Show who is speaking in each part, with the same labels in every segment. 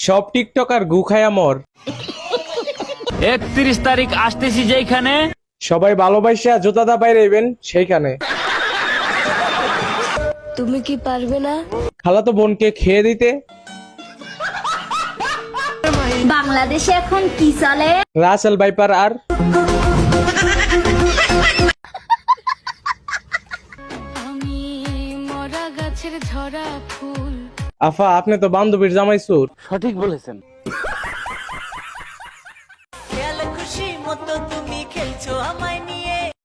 Speaker 1: সব টিকটকার গু খায়া মর।
Speaker 2: 31 তারিখ আসতেছি যেখানে
Speaker 1: সবাই ভালোবাসা জোতাদা বাইরেবেন সেইখানে।
Speaker 3: তুমি কি পারবে না?
Speaker 1: খালাতো বোনকে খেয়ে দিতে।
Speaker 4: বাংলাদেশে এখন কি চলে?
Speaker 1: রাসেল ভাইপার আর
Speaker 3: আমি মরা গাছের ঝরা ফুল।
Speaker 1: আফা আপনি তো বান্ধবীর জামাই সুর।
Speaker 2: সঠিক বলেছেন।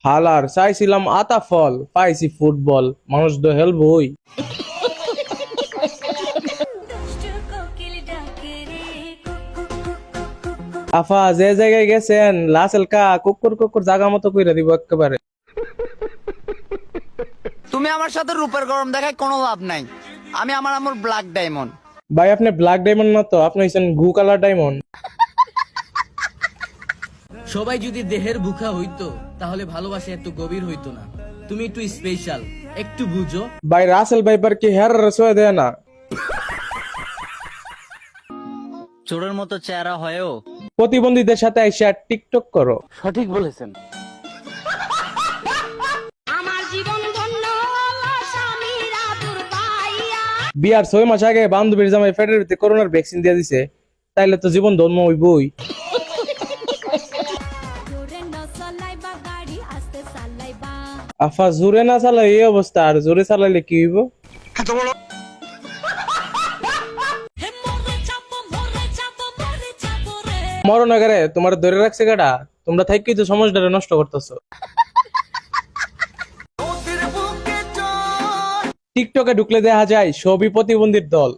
Speaker 1: হালার চাইছিলাম আতা ফল, পাইছি ফুটবল, মানুষ তো হেলবই। আফা যে জায়গায় গেছেন লাসেল কা কুকুর কুকুর জাগা মতো কইরা দিব একেবারে।
Speaker 5: তুমি আমার সাথে রূপের গরম দেখায় কোনো লাভ নাই। আমি আমার ব্ল্যাক ডায়মন্ড।
Speaker 1: ভাই আপনি ব্ল্যাক ডায়মন্ড না তো, আপনি হইছেন গু কালার ডায়মন্ড।
Speaker 6: সবাই যদি দেহের ভুখা হইতো তাহলে ভালোবাসা এত গভীর হইতো না। তুমি একটু স্পেশাল, একটু বুঝো।
Speaker 1: ভাই রাসেল ভাইপার কি হেয়ার রসোয়া দেয় না?
Speaker 5: চোরের মতো চেহারা হয়েও
Speaker 1: প্রতিবন্ধীদের সাথে আইসা টিকটক করো।
Speaker 2: সঠিক বলেছেন।
Speaker 3: আমার জীবন ধন্য হলো স্বামীর আদর পাইয়া।
Speaker 1: বিয়ার 6 মাস আগে বান্ধবীর জামাই পেটের ভিতরে করোনার ভ্যাকসিন দিয়ে দিছে, তাইলে তো জীবন ধন্য হইবই।
Speaker 3: জোরে না চালাইবা গাড়ি, আস্তে চালাইবা।
Speaker 1: আফা জোরে না চালাই এই অবস্থা, আর জোরে চালাইলে কি হইব? মরণাগারে তোমার ধরে রাখছে গাড়া, তোমরা থাকি তো সমাজটা নষ্ট করতেছো। টিকটকে ঢুকলে দেখা যায় সবই প্রতিবন্ধীর দল।